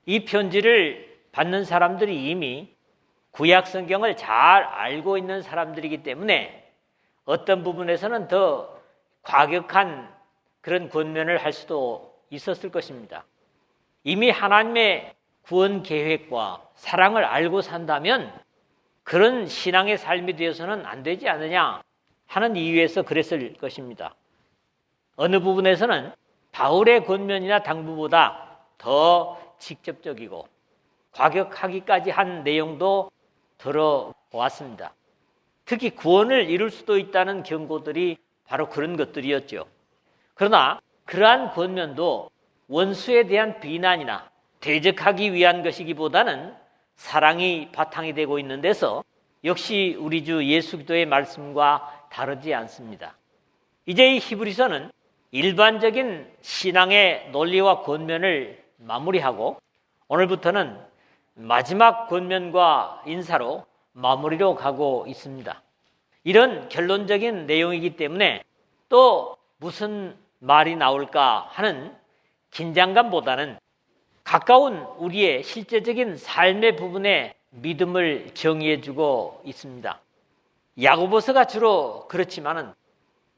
이 편지를 받는 사람들이 이미 구약 성경을 잘 알고 있는 사람들이기 때문에 어떤 부분에서는 더 과격한 그런 권면을 할 수도 있었을 것입니다. 이미 하나님의 구원 계획과 사랑을 알고 산다면 그런 신앙의 삶이 되어서는 안 되지 않느냐 하는 이유에서 그랬을 것입니다. 어느 부분에서는 바울의 권면이나 당부보다 더 직접적이고 과격하기까지 한 내용도 들어왔습니다. 특히 구원을 이룰 수도 있다는 경고들이 바로 그런 것들이었죠. 그러나 그러한 권면도 원수에 대한 비난이나 대적하기 위한 것이기보다는 사랑이 바탕이 되고 있는 데서 역시 우리 주 예수 그리스도의 말씀과 다르지 않습니다. 이제 이 히브리서는 일반적인 신앙의 논리와 권면을 마무리하고 오늘부터는 마지막 권면과 인사로 마무리로 가고 있습니다. 이런 결론적인 내용이기 때문에 또 무슨 말이 나올까 하는 긴장감보다는 가까운 우리의 실제적인 삶의 부분에 믿음을 정의해주고 있습니다. 야고보서가 주로 그렇지만은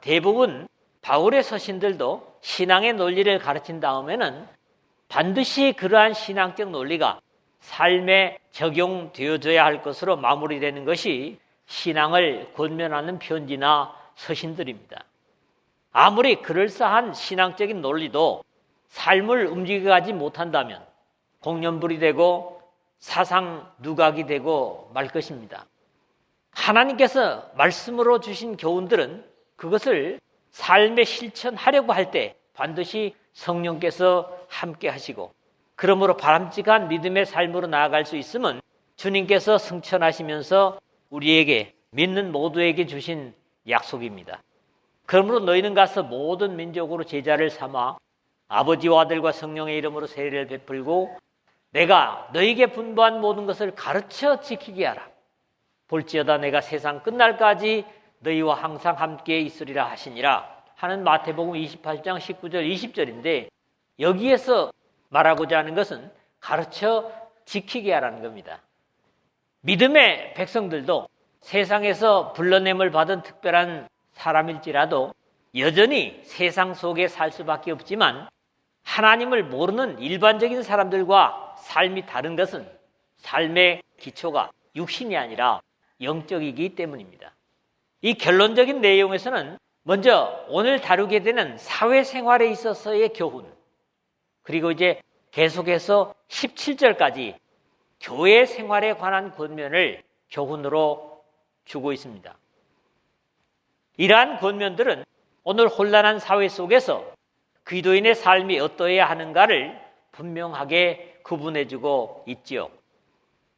대부분 바울의 서신들도 신앙의 논리를 가르친 다음에는 반드시 그러한 신앙적 논리가 삶에 적용되어져야 할 것으로 마무리되는 것이 신앙을 권면하는 편지나 서신들입니다. 아무리 그럴싸한 신앙적인 논리도 삶을 움직여가지 못한다면 공연불이 되고 사상 누각이 되고 말 것입니다. 하나님께서 말씀으로 주신 교훈들은 그것을 삶에 실천하려고 할 때 반드시 성령께서 함께 하시고 그러므로 바람직한 믿음의 삶으로 나아갈 수 있으면 주님께서 승천하시면서 우리에게 믿는 모두에게 주신 약속입니다. 그러므로 너희는 가서 모든 민족으로 제자를 삼아 아버지와 아들과 성령의 이름으로 세례를 베풀고 내가 너희에게 분부한 모든 것을 가르쳐 지키게 하라. 볼지어다 내가 세상 끝날까지 너희와 항상 함께 있으리라 하시니라 하는 마태복음 28장 19절 20절인데 여기에서 말하고자 하는 것은 가르쳐 지키게 하라는 겁니다. 믿음의 백성들도 세상에서 불러냄을 받은 특별한 사람일지라도 여전히 세상 속에 살 수밖에 없지만 하나님을 모르는 일반적인 사람들과 삶이 다른 것은 삶의 기초가 육신이 아니라 영적이기 때문입니다. 이 결론적인 내용에서는 먼저 오늘 다루게 되는 사회생활에 있어서의 교훈, 그리고 이제 계속해서 17절까지 교회 생활에 관한 권면을 교훈으로 주고 있습니다. 이러한 권면들은 오늘 혼란한 사회 속에서 기도인의 삶이 어떠해야 하는가를 분명하게 구분해주고 있지요.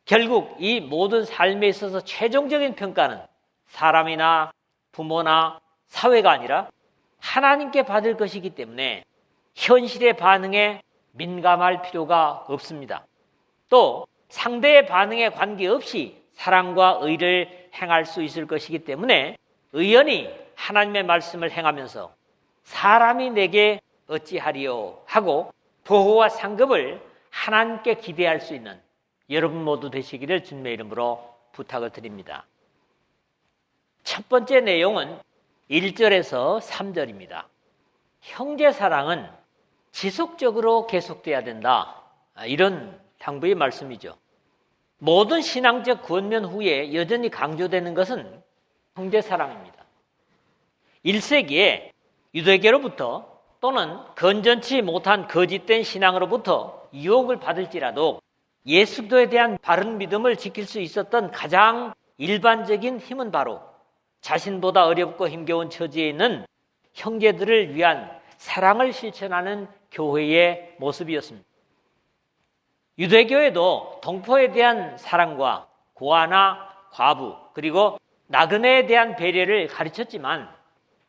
결국 이 모든 삶에 있어서 최종적인 평가는 사람이나 부모나 사회가 아니라 하나님께 받을 것이기 때문에 현실의 반응에 민감할 필요가 없습니다. 또 상대의 반응에 관계없이 사랑과 의를 행할 수 있을 것이기 때문에 의연히 하나님의 말씀을 행하면서 사람이 내게 어찌하리요 하고 보호와 상급을 하나님께 기대할 수 있는 여러분 모두 되시기를 주님의 이름으로 부탁을 드립니다. 첫 번째 내용은 1절에서 3절입니다. 형제 사랑은 지속적으로 계속돼야 된다. 이런 당부의 말씀이죠. 모든 신앙적 권면 후에 여전히 강조되는 것은 형제 사랑입니다. 1세기에 유대교로부터 또는 건전치 못한 거짓된 신앙으로부터 유혹을 받을지라도 예수 그리스도에 대한 바른 믿음을 지킬 수 있었던 가장 일반적인 힘은 바로 자신보다 어렵고 힘겨운 처지에 있는 형제들을 위한 사랑을 실천하는 교회의 모습이었습니다. 유대교에도 동포에 대한 사랑과 고아나 과부 그리고 나그네에 대한 배려를 가르쳤지만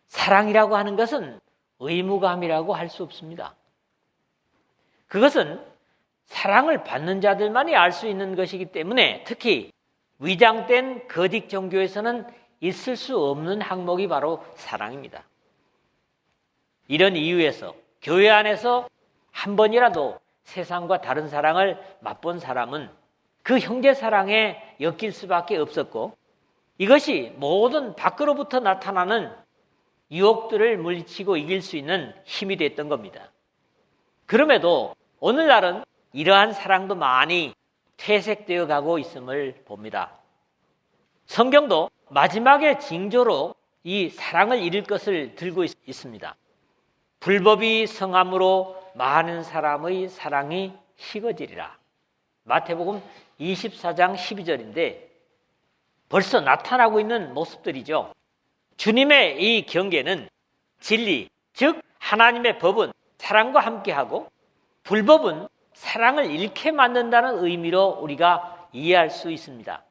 사랑이라고 하는 것은 의무감이라고 할 수 없습니다. 그것은 사랑을 받는 자들만이 알 수 있는 것이기 때문에 특히 위장된 거짓 종교에서는 있을 수 없는 항목이 바로 사랑입니다. 이런 이유에서 교회 안에서 한 번이라도 세상과 다른 사랑을 맛본 사람은 그 형제 사랑에 엮일 수밖에 없었고, 이것이 모든 밖으로부터 나타나는 유혹들을 물리치고 이길 수 있는 힘이 됐던 겁니다. 그럼에도 오늘날은 이러한 사랑도 많이 퇴색되어 가고 있음을 봅니다. 성경도 마지막의 징조로 이 사랑을 잃을 것을 들고 있습니다. 불법이 성함으로 많은 사람의 사랑이 식어지리라. 마태복음 24장 12절인데 벌써 나타나고 있는 모습들이죠. 주님의 이 경계는 진리, 즉 하나님의 법은 사랑과 함께하고 불법은 사랑을 잃게 만든다는 의미로 우리가 이해할 수 있습니다.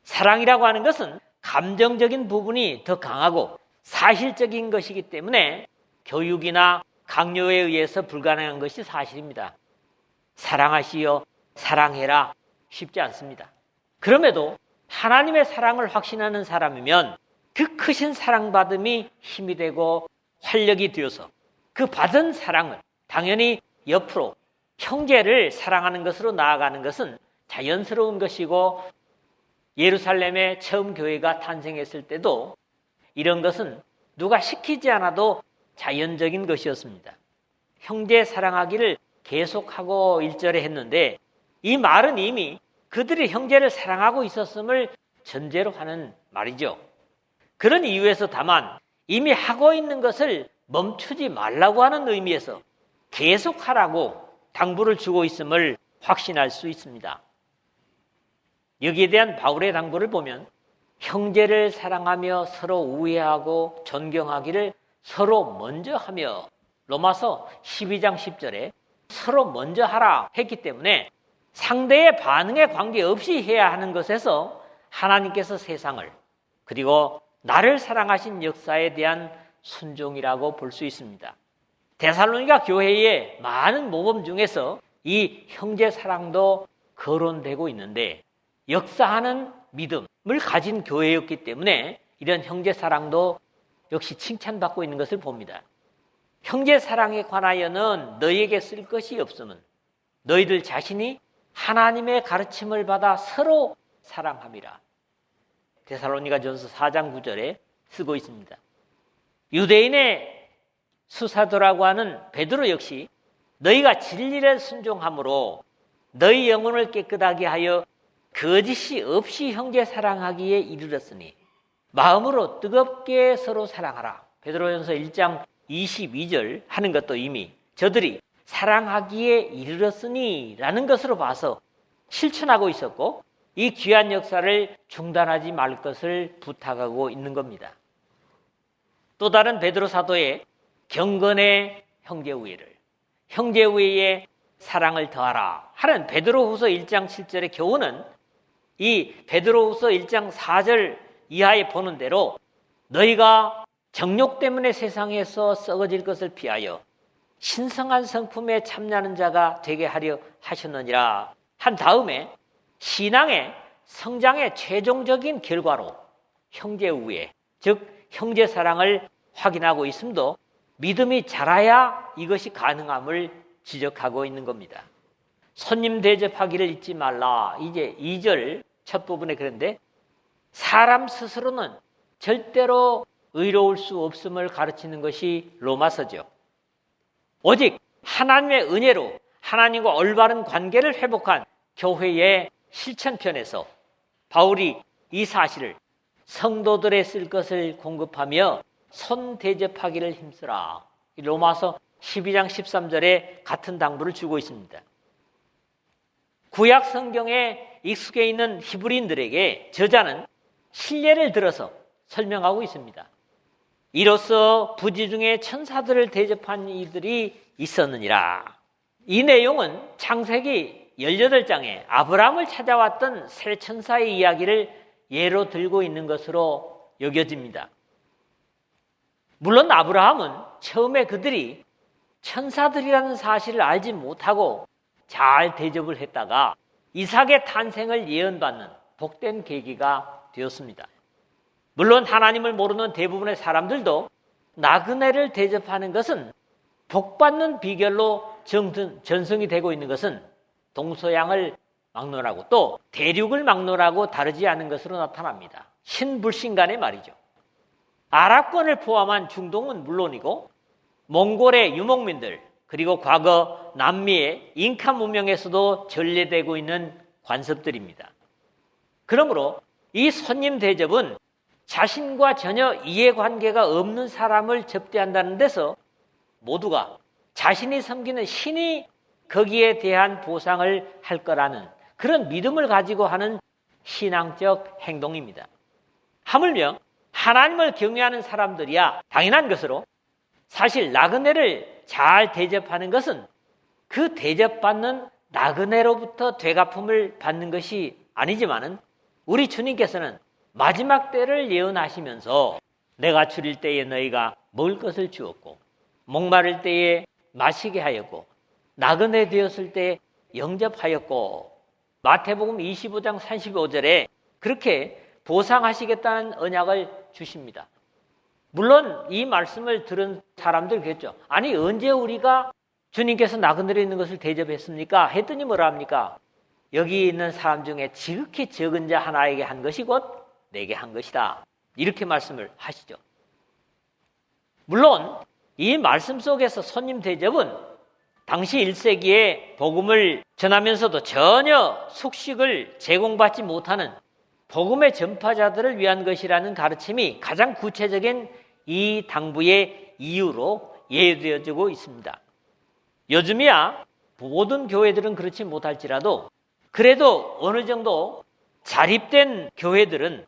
사랑이라고 하는 것은 감정적인 부분이 더 강하고 사실적인 것이기 때문에 교육이나 강요에 의해서 불가능한 것이 사실입니다. 사랑하시오, 사랑해라 쉽지 않습니다. 그럼에도 하나님의 사랑을 확신하는 사람이면 그 크신 사랑받음이 힘이 되고 활력이 되어서 그 받은 사랑을 당연히 옆으로 형제를 사랑하는 것으로 나아가는 것은 자연스러운 것이고, 예루살렘에 처음 교회가 탄생했을 때도 이런 것은 누가 시키지 않아도 자연적인 것이었습니다. 형제 사랑하기를 계속하고 1절에 했는데 이 말은 이미 그들이 형제를 사랑하고 있었음을 전제로 하는 말이죠. 그런 이유에서 다만 이미 하고 있는 것을 멈추지 말라고 하는 의미에서 계속하라고 당부를 주고 있음을 확신할 수 있습니다. 여기에 대한 바울의 당부를 보면 형제를 사랑하며 서로 우애하고 존경하기를 서로 먼저 하며, 로마서 12장 10절에 서로 먼저 하라 했기 때문에 상대의 반응에 관계없이 해야 하는 것에서 하나님께서 세상을 그리고 나를 사랑하신 역사에 대한 순종이라고 볼 수 있습니다. 데살로니가 교회의 많은 모범 중에서 이 형제 사랑도 거론되고 있는데 역사하는 믿음을 가진 교회였기 때문에 이런 형제 사랑도 역시 칭찬받고 있는 것을 봅니다. 형제 사랑에 관하여는 너희에게 쓸 것이 없음은 너희들 자신이 하나님의 가르침을 받아 서로 사랑함이라. 데살로니가전서 4장 9절에 쓰고 있습니다. 유대인의 수사도라고 하는 베드로 역시 너희가 진리를 순종함으로 너희 영혼을 깨끗하게 하여 거짓이 없이 형제 사랑하기에 이르렀으니 마음으로 뜨겁게 서로 사랑하라. 베드로전서 1장 22절 하는 것도 이미 저들이 사랑하기에 이르렀으니 라는 것으로 봐서 실천하고 있었고, 이 귀한 역사를 중단하지 말 것을 부탁하고 있는 겁니다. 또 다른 베드로 사도의 경건의 형제우애를, 형제우애의 사랑을 더하라 하는 베드로후서 1장 7절의 교훈은 이 베드로후서 1장 4절 이하에 보는 대로 너희가 정욕 때문에 세상에서 썩어질 것을 피하여 신성한 성품에 참여하는 자가 되게 하려 하셨느니라 한 다음에 신앙의 성장의 최종적인 결과로 형제우애, 즉 형제 사랑을 확인하고 있음도 믿음이 자라야 이것이 가능함을 지적하고 있는 겁니다. 손님 대접하기를 잊지 말라. 이제 2절 첫 부분에 그런데 사람 스스로는 절대로 의로울 수 없음을 가르치는 것이 로마서죠. 오직 하나님의 은혜로 하나님과 올바른 관계를 회복한 교회의 실천편에서 바울이 이 사실을 성도들에 쓸 것을 공급하며 손 대접하기를 힘쓰라. 로마서 12장 13절에 같은 당부를 주고 있습니다. 구약 성경에 익숙해 있는 히브리인들에게 저자는 신뢰를 들어서 설명하고 있습니다. 이로써 부지 중에 천사들을 대접한 이들이 있었느니라. 이 내용은 창세기 18장에 아브라함을 찾아왔던 세 천사의 이야기를 예로 들고 있는 것으로 여겨집니다. 물론 아브라함은 처음에 그들이 천사들이라는 사실을 알지 못하고 잘 대접을 했다가 이삭의 탄생을 예언받는 복된 계기가 되었습니다. 물론 하나님을 모르는 대부분의 사람들도 나그네를 대접하는 것은 복받는 비결로 전승이 되고 있는 것은 동서양을 막론하고 또 대륙을 막론하고 다르지 않은 것으로 나타납니다. 신불신간의 말이죠. 아랍권을 포함한 중동은 물론이고 몽골의 유목민들, 그리고 과거 남미의 잉카 문명에서도 전래되고 있는 관습들입니다. 그러므로 이 손님 대접은 자신과 전혀 이해관계가 없는 사람을 접대한다는 데서 모두가 자신이 섬기는 신이 거기에 대한 보상을 할 거라는 그런 믿음을 가지고 하는 신앙적 행동입니다. 하물며 하나님을 경외하는 사람들이야 당연한 것으로 사실 나그네를 잘 대접하는 것은 그 대접받는 나그네로부터 되갚음을 받는 것이 아니지만은 우리 주님께서는 마지막 때를 예언하시면서 내가 줄일 때에 너희가 먹을 것을 주었고 목마를 때에 마시게 하였고 나그네 되었을 때 영접하였고 마태복음 25장 35절에 그렇게 보상하시겠다는 언약을 주십니다. 물론 이 말씀을 들은 사람들겠죠. 아니 언제 우리가 주님께서 나그네로 있는 것을 대접했습니까? 했더니 뭐라 합니까? 여기 있는 사람 중에 지극히 적은 자 하나에게 한 것이 곧 내게 한 것이다. 이렇게 말씀을 하시죠. 물론 이 말씀 속에서 손님 대접은 당시 1세기에 복음을 전하면서도 전혀 숙식을 제공받지 못하는 복음의 전파자들을 위한 것이라는 가르침이 가장 구체적인 이 당부의 이유로 예되어지고 있습니다. 요즘이야 모든 교회들은 그렇지 못할지라도 그래도 어느 정도 자립된 교회들은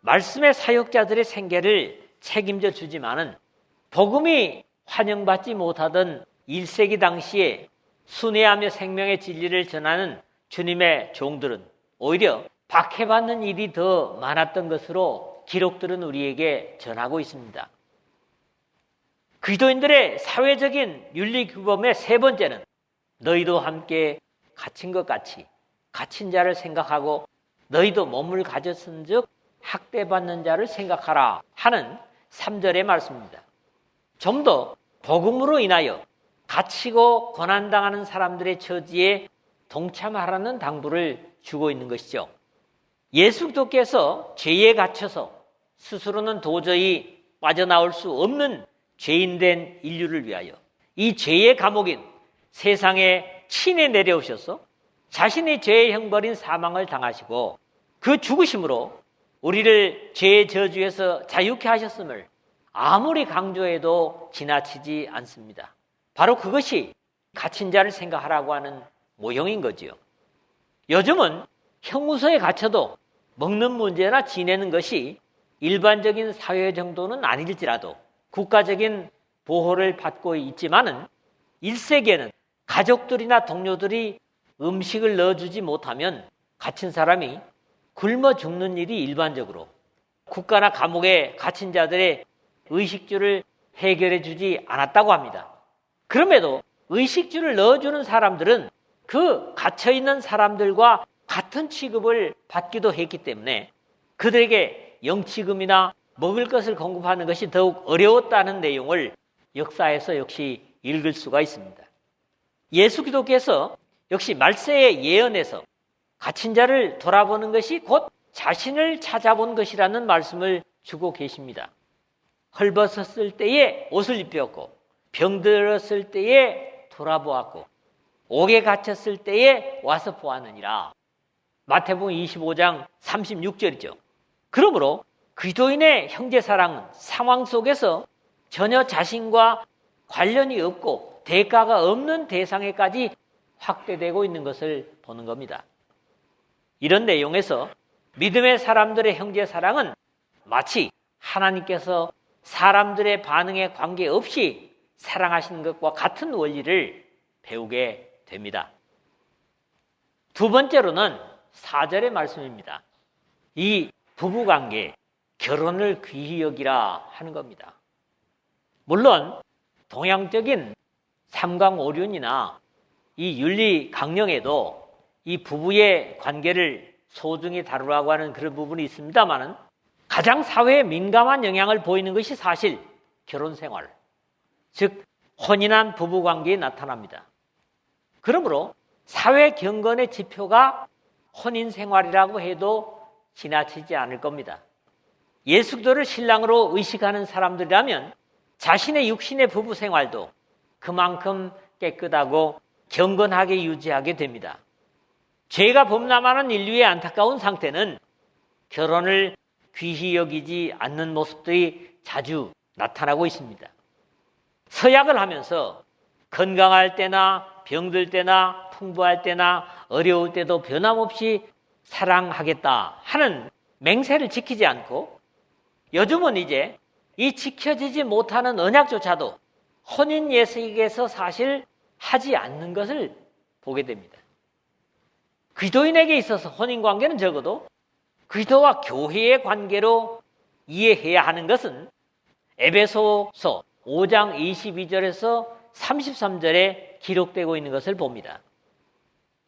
말씀의 사역자들의 생계를 책임져 주지만은 복음이 환영받지 못하던 1세기 당시에 순회하며 생명의 진리를 전하는 주님의 종들은 오히려 박해받는 일이 더 많았던 것으로 기록들은 우리에게 전하고 있습니다. 그리스도인들의 사회적인 윤리규범의 세 번째는 너희도 함께 갇힌 것 같이 갇힌 자를 생각하고 너희도 몸을 가졌은즉 학대받는 자를 생각하라 하는 3절의 말씀입니다. 좀 더 복음으로 인하여 갇히고 고난당하는 사람들의 처지에 동참하라는 당부를 주고 있는 것이죠. 예수 그리스도께서 죄에 갇혀서 스스로는 도저히 빠져나올 수 없는 죄인된 인류를 위하여 이 죄의 감옥인 세상에 친히 내려오셔서 자신의 죄의 형벌인 사망을 당하시고 그 죽으심으로 우리를 죄의 저주에서 자유케 하셨음을 아무리 강조해도 지나치지 않습니다. 바로 그것이 갇힌 자를 생각하라고 하는 모형인 거지요. 요즘은 형무소에 갇혀도 먹는 문제나 지내는 것이 일반적인 사회 정도는 아닐지라도 국가적인 보호를 받고 있지만은 1세기에는 가족들이나 동료들이 음식을 넣어주지 못하면 갇힌 사람이 굶어 죽는 일이 일반적으로 국가나 감옥에 갇힌 자들의 의식주를 해결해 주지 않았다고 합니다. 그럼에도 의식주를 넣어주는 사람들은 그 갇혀있는 사람들과 같은 취급을 받기도 했기 때문에 그들에게 영치금이나 먹을 것을 공급하는 것이 더욱 어려웠다는 내용을 역사에서 역시 읽을 수가 있습니다. 예수 기독께서 역시 말세의 예언에서 갇힌 자를 돌아보는 것이 곧 자신을 찾아본 것이라는 말씀을 주고 계십니다. 헐벗었을 때에 옷을 입혔고 병들었을 때에 돌아보았고 옥에 갇혔을 때에 와서 보았느니라. 마태복음 25장 36절이죠. 그러므로 그리스도인의 형제사랑은 상황 속에서 전혀 자신과 관련이 없고 대가가 없는 대상에까지 확대되고 있는 것을 보는 겁니다. 이런 내용에서 믿음의 사람들의 형제사랑은 마치 하나님께서 사람들의 반응에 관계없이 사랑하시는 것과 같은 원리를 배우게 됩니다. 두 번째로는 4절의 말씀입니다. 이 부부관계, 결혼을 귀히 여기라 하는 겁니다. 물론 동양적인 삼강오륜이나 이 윤리 강령에도 이 부부의 관계를 소중히 다루라고 하는 그런 부분이 있습니다만 가장 사회에 민감한 영향을 보이는 것이 사실 결혼생활, 즉 혼인한 부부관계에 나타납니다. 그러므로 사회 경건의 지표가 혼인 생활이라고 해도 지나치지 않을 겁니다. 예수 그리스도를 신랑으로 의식하는 사람들이라면 자신의 육신의 부부 생활도 그만큼 깨끗하고 경건하게 유지하게 됩니다. 죄가 범람하는 인류의 안타까운 상태는 결혼을 귀히 여기지 않는 모습들이 자주 나타나고 있습니다. 서약을 하면서 건강할 때나 병들 때나 풍부할 때나 어려울 때도 변함없이 사랑하겠다 하는 맹세를 지키지 않고 요즘은 이제 이 지켜지지 못하는 언약조차도 혼인 예식에서 사실 하지 않는 것을 보게 됩니다. 그리스도인에게 있어서 혼인관계는 적어도 그리스도와 교회의 관계로 이해해야 하는 것은 에베소서 5장 22절에서 33절에 기록되고 있는 것을 봅니다.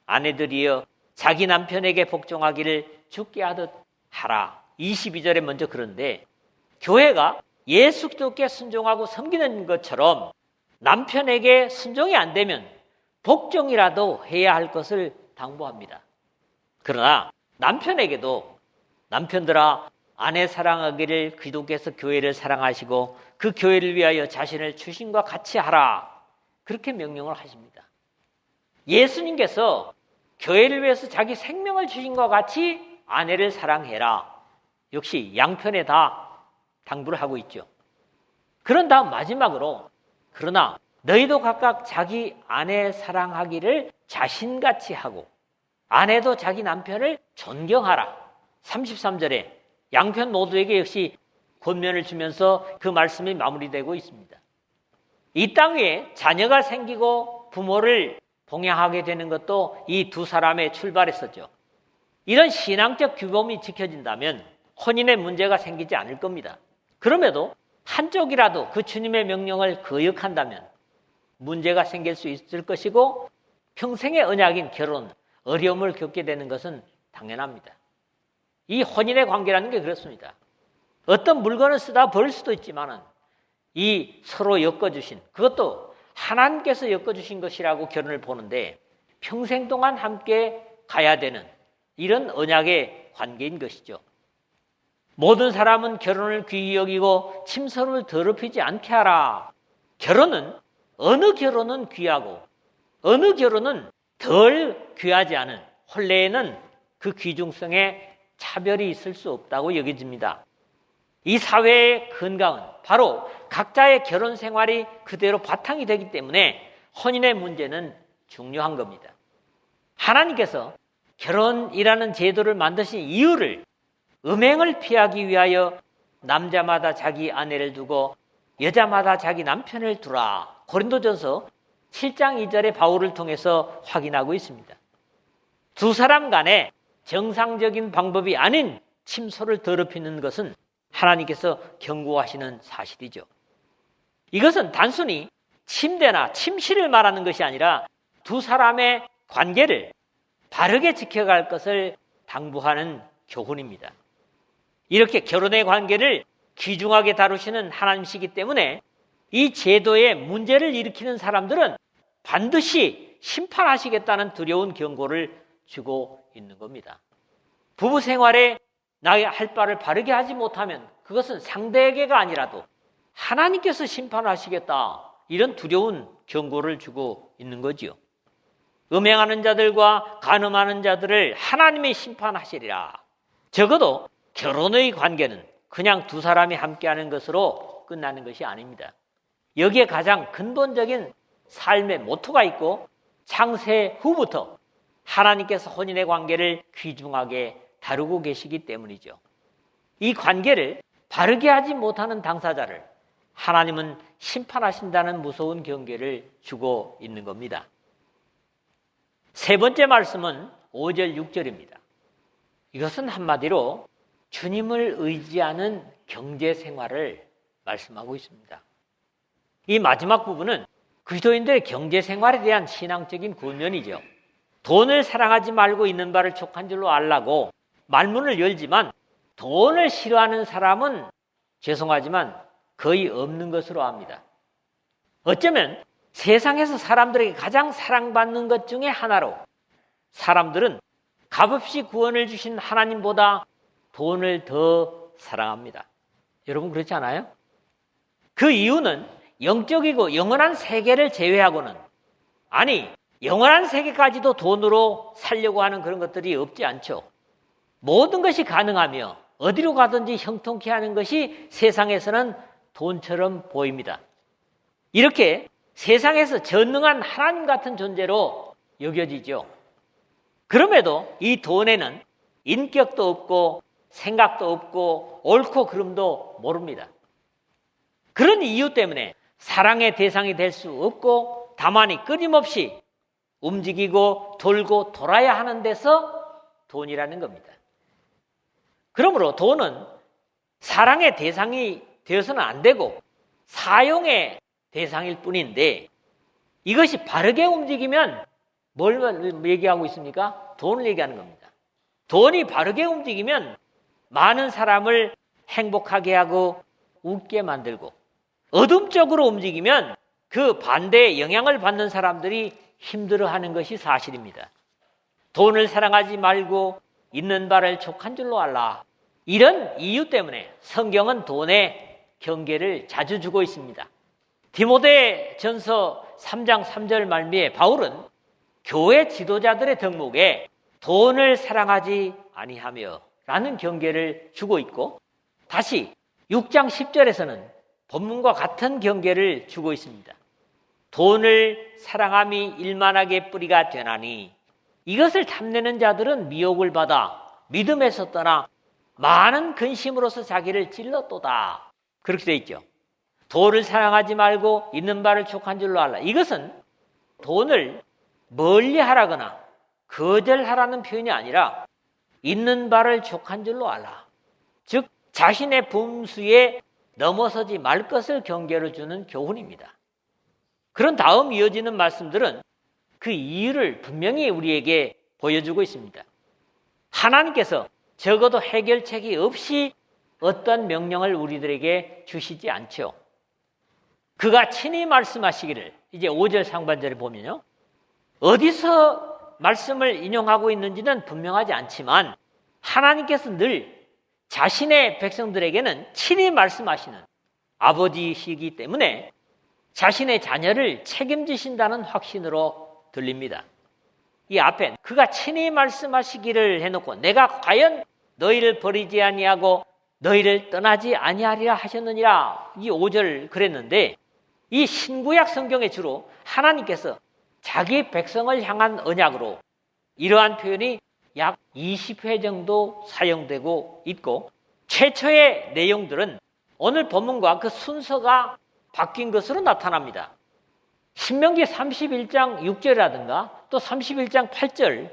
아내들이여 자기 남편에게 복종하기를 주께 하듯 하라. 22절에 먼저 그런데 교회가 예수 그리스도께 순종하고 섬기는 것처럼 남편에게 순종이 안 되면 복종이라도 해야 할 것을 당부합니다. 그러나 남편에게도 남편들아 아내 사랑하기를 그리스도께서 교회를 사랑하시고 그 교회를 위하여 자신을 주신과 같이 하라. 그렇게 명령을 하십니다. 예수님께서 교회를 위해서 자기 생명을 주신 것 같이 아내를 사랑해라. 역시 양편에 다 당부를 하고 있죠. 그런 다음 마지막으로 그러나 너희도 각각 자기 아내 사랑하기를 자신같이 하고 아내도 자기 남편을 존경하라. 33절에 양편 모두에게 역시 권면을 주면서 그 말씀이 마무리되고 있습니다. 이 땅 위에 자녀가 생기고 부모를 봉양하게 되는 것도 이 두 사람의 출발했었죠. 이런 신앙적 규범이 지켜진다면 혼인의 문제가 생기지 않을 겁니다. 그럼에도 한쪽이라도 그 주님의 명령을 거역한다면 문제가 생길 수 있을 것이고 평생의 언약인 결혼, 어려움을 겪게 되는 것은 당연합니다. 이 혼인의 관계라는 게 그렇습니다. 어떤 물건을 쓰다 버릴 수도 있지만은 이 서로 엮어주신, 그것도 하나님께서 엮어주신 것이라고 결혼을 보는데 평생 동안 함께 가야 되는 이런 언약의 관계인 것이죠. 모든 사람은 결혼을 귀히 여기고 침소를 더럽히지 않게 하라. 결혼은 어느 결혼은 귀하고 어느 결혼은 덜 귀하지 않은 혼례에는 그 귀중성에 차별이 있을 수 없다고 여겨집니다. 이 사회의 건강은 바로 각자의 결혼 생활이 그대로 바탕이 되기 때문에 혼인의 문제는 중요한 겁니다. 하나님께서 결혼이라는 제도를 만드신 이유를 음행을 피하기 위하여 남자마다 자기 아내를 두고 여자마다 자기 남편을 두라. 고린도전서 7장 2절의 바울을 통해서 확인하고 있습니다. 두 사람 간에 정상적인 방법이 아닌 침소를 더럽히는 것은 하나님께서 경고하시는 사실이죠. 이것은 단순히 침대나 침실을 말하는 것이 아니라 두 사람의 관계를 바르게 지켜갈 것을 당부하는 교훈입니다. 이렇게 결혼의 관계를 귀중하게 다루시는 하나님이시기 때문에 이 제도에 문제를 일으키는 사람들은 반드시 심판하시겠다는 두려운 경고를 주고 있는 겁니다. 부부 생활에 나의 할 바를 바르게 하지 못하면 그것은 상대에게가 아니라도 하나님께서 심판하시겠다, 이런 두려운 경고를 주고 있는 거지요. 음행하는 자들과 간음하는 자들을 하나님이 심판하시리라. 적어도 결혼의 관계는 그냥 두 사람이 함께하는 것으로 끝나는 것이 아닙니다. 여기에 가장 근본적인 삶의 모토가 있고 창세 후부터 하나님께서 혼인의 관계를 귀중하게 다루고 계시기 때문이죠. 이 관계를 바르게 하지 못하는 당사자를 하나님은 심판하신다는 무서운 경계를 주고 있는 겁니다. 세 번째 말씀은 5절 6절입니다. 이것은 한마디로 주님을 의지하는 경제 생활을 말씀하고 있습니다. 이 마지막 부분은 그리스도인들의 경제 생활에 대한 신앙적인 권면이죠. 돈을 사랑하지 말고 있는 바를 족한 줄로 알라고 말문을 열지만 돈을 싫어하는 사람은 죄송하지만 거의 없는 것으로 압니다. 어쩌면 세상에서 사람들에게 가장 사랑받는 것 중에 하나로 사람들은 값없이 구원을 주신 하나님보다 돈을 더 사랑합니다. 여러분 그렇지 않아요? 그 이유는 영적이고 영원한 세계를 제외하고는, 아니 영원한 세계까지도 돈으로 살려고 하는 그런 것들이 없지 않죠. 모든 것이 가능하며 어디로 가든지 형통케 하는 것이 세상에서는 돈처럼 보입니다. 이렇게 세상에서 전능한 하나님 같은 존재로 여겨지죠. 그럼에도 이 돈에는 인격도 없고 생각도 없고 옳고 그름도 모릅니다. 그런 이유 때문에 사랑의 대상이 될 수 없고 다만이 끊임없이 움직이고 돌고 돌아야 하는 데서 돈이라는 겁니다. 그러므로 돈은 사랑의 대상이 되어서는 안 되고 사용의 대상일 뿐인데, 이것이 바르게 움직이면 뭘 얘기하고 있습니까? 돈을 얘기하는 겁니다. 돈이 바르게 움직이면 많은 사람을 행복하게 하고 웃게 만들고, 어둠 쪽으로 움직이면 그 반대의 영향을 받는 사람들이 힘들어하는 것이 사실입니다. 돈을 사랑하지 말고 있는 바를 족한 줄로 알라. 이런 이유 때문에 성경은 돈의 경계를 자주 주고 있습니다. 디모데전서 3장 3절 말미에 바울은 교회 지도자들의 덕목에 돈을 사랑하지 아니하며 라는 경계를 주고 있고, 다시 6장 10절에서는 본문과 같은 경계를 주고 있습니다. 돈을 사랑함이 일만하게 뿌리가 되나니 이것을 탐내는 자들은 미혹을 받아 믿음에서 떠나 많은 근심으로서 자기를 찔렀도다. 그렇게 되어 있죠. 돈을 사랑하지 말고 있는 바를 족한 줄로 알라. 이것은 돈을 멀리하라거나 거절하라는 표현이 아니라 있는 바를 족한 줄로 알라. 즉 자신의 분수에 넘어서지 말 것을 경계로 주는 교훈입니다. 그런 다음 이어지는 말씀들은 그 이유를 분명히 우리에게 보여주고 있습니다. 하나님께서 적어도 해결책이 없이 어떤 명령을 우리들에게 주시지 않죠. 그가 친히 말씀하시기를, 이제 5절 상반절에 보면요, 어디서 말씀을 인용하고 있는지는 분명하지 않지만 하나님께서 늘 자신의 백성들에게는 친히 말씀하시는 아버지이시기 때문에 자신의 자녀를 책임지신다는 확신으로 들립니다. 이 앞에 그가 친히 말씀하시기를 해놓고 내가 과연 너희를 버리지 아니하고 너희를 떠나지 아니하리라 하셨느니라, 이 5절 그랬는데, 이 신구약 성경에 주로 하나님께서 자기 백성을 향한 언약으로 이러한 표현이 약 20회 정도 사용되고 있고, 최초의 내용들은 오늘 본문과 그 순서가 바뀐 것으로 나타납니다. 신명기 31장 6절이라든가 또 31장 8절,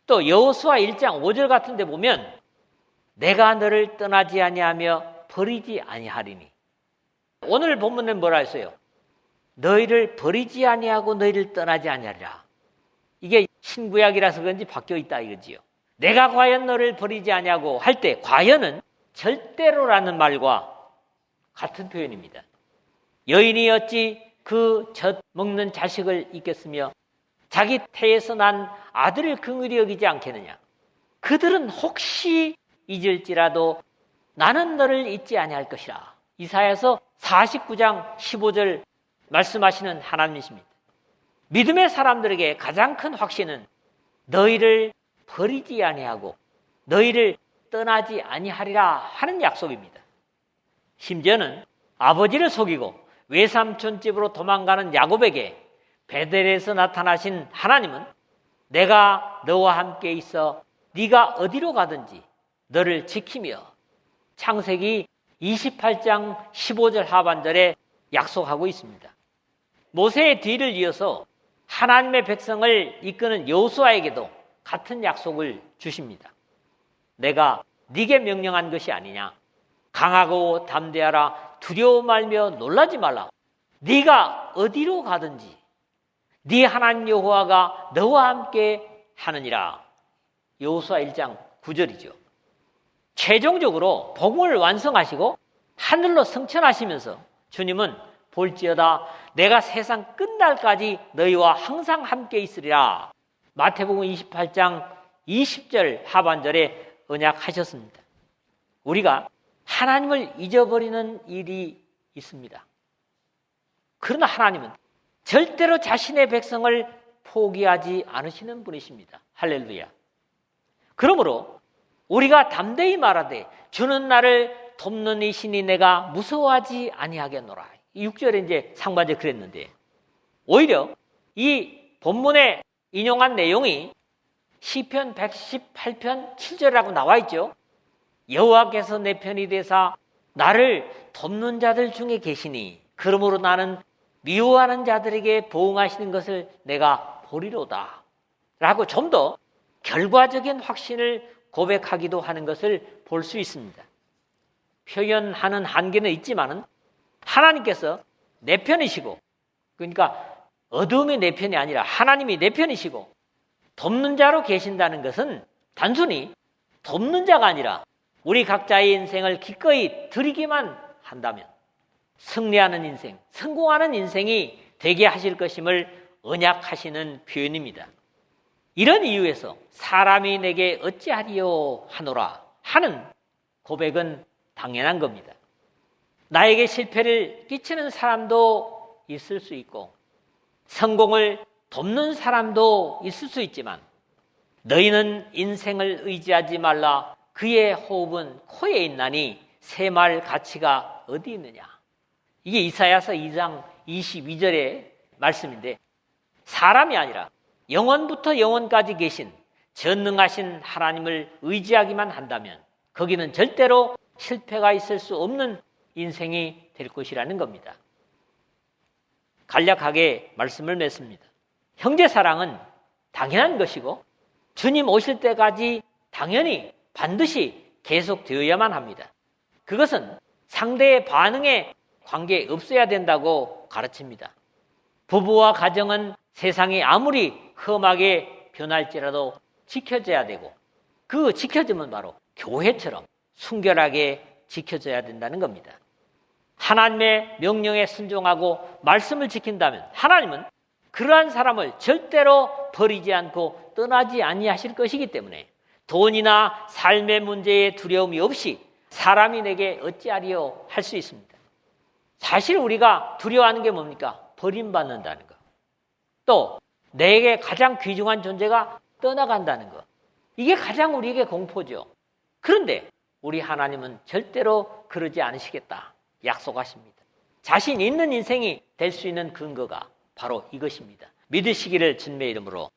또 여호수아 1장 5절 같은 데 보면 내가 너를 떠나지 아니하며 버리지 아니하리니, 오늘 본문은 뭐라 했어요? 너희를 버리지 아니하고 너희를 떠나지 아니하리라. 이게 신구약이라서 그런지 바뀌어 있다 이거지요. 내가 과연 너를 버리지 아니하고 할 때 과연은 절대로라는 말과 같은 표현입니다. 여인이 어찌 그 젖 먹는 자식을 잊겠으며 자기 태에서 난 아들을 긍휼히 여기지 않겠느냐. 그들은 혹시 잊을지라도 나는 너를 잊지 아니할 것이라. 이사야서 49장 15절 말씀하시는 하나님이십니다. 믿음의 사람들에게 가장 큰 확신은 너희를 버리지 아니하고 너희를 떠나지 아니하리라 하는 약속입니다. 심지어는 아버지를 속이고 외삼촌 집으로 도망가는 야곱에게 베델에서 나타나신 하나님은 내가 너와 함께 있어 네가 어디로 가든지 너를 지키며 창세기 28장 15절 하반절에 약속하고 있습니다. 모세의 뒤를 이어서 하나님의 백성을 이끄는 여호수아에게도 같은 약속을 주십니다. 내가 네게 명령한 것이 아니냐. 강하고 담대하라. 두려워 말며 놀라지 말라. 네가 어디로 가든지 네 하나님 여호와가 너와 함께 하느니라. 여호수아 1장 9절이죠. 최종적으로 복음을 완성하시고 하늘로 승천하시면서 주님은 볼지어다 내가 세상 끝날까지 너희와 항상 함께 있으리라. 마태복음 28장 20절 하반절에 언약하셨습니다. 우리가 하나님을 잊어버리는 일이 있습니다. 그러나 하나님은 절대로 자신의 백성을 포기하지 않으시는 분이십니다. 할렐루야. 그러므로 우리가 담대히 말하되 주는 나를 돕는 이시니 내가 무서워하지 아니하겠노라. 6절에 이제 상반절 그랬는데, 오히려 이 본문에 인용한 내용이 시편 118편 7절이라고 나와 있죠. 여호와께서 내 편이 되사 나를 돕는 자들 중에 계시니 그러므로 나는 미워하는 자들에게 보응하시는 것을 내가 보리로다 라고 좀 더 결과적인 확신을 고백하기도 하는 것을 볼 수 있습니다. 표현하는 한계는 있지만은 하나님께서 내 편이시고, 그러니까 어둠이 내 편이 아니라 하나님이 내 편이시고 돕는 자로 계신다는 것은 단순히 돕는 자가 아니라 우리 각자의 인생을 기꺼이 드리기만 한다면 승리하는 인생, 성공하는 인생이 되게 하실 것임을 언약하시는 표현입니다. 이런 이유에서 사람이 내게 어찌하리요 하노라 하는 고백은 당연한 겁니다. 나에게 실패를 끼치는 사람도 있을 수 있고 성공을 돕는 사람도 있을 수 있지만 너희는 인생을 의지하지 말라. 그의 호흡은 코에 있나니 새말 가치가 어디 있느냐. 이게 이사야서 2장 22절의 말씀인데, 사람이 아니라 영원부터 영원까지 계신 전능하신 하나님을 의지하기만 한다면 거기는 절대로 실패가 있을 수 없는 인생이 될 것이라는 겁니다. 간략하게 말씀을 맺습니다. 형제 사랑은 당연한 것이고 주님 오실 때까지 당연히 반드시 계속되어야만 합니다. 그것은 상대의 반응에 관계없어야 된다고 가르칩니다. 부부와 가정은 세상이 아무리 험하게 변할지라도 지켜져야 되고, 그 지켜짐은 바로 교회처럼 순결하게 지켜져야 된다는 겁니다. 하나님의 명령에 순종하고 말씀을 지킨다면 하나님은 그러한 사람을 절대로 버리지 않고 떠나지 아니하실 것이기 때문에 돈이나 삶의 문제에 두려움이 없이 사람이 내게 어찌하리요 할 수 있습니다. 사실 우리가 두려워하는 게 뭡니까? 버림받는다는 것. 또 내게 가장 귀중한 존재가 떠나간다는 것. 이게 가장 우리에게 공포죠. 그런데 우리 하나님은 절대로 그러지 않으시겠다 약속하십니다. 자신 있는 인생이 될 수 있는 근거가 바로 이것입니다. 믿으시기를 주님의 이름으로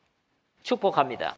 축복합니다.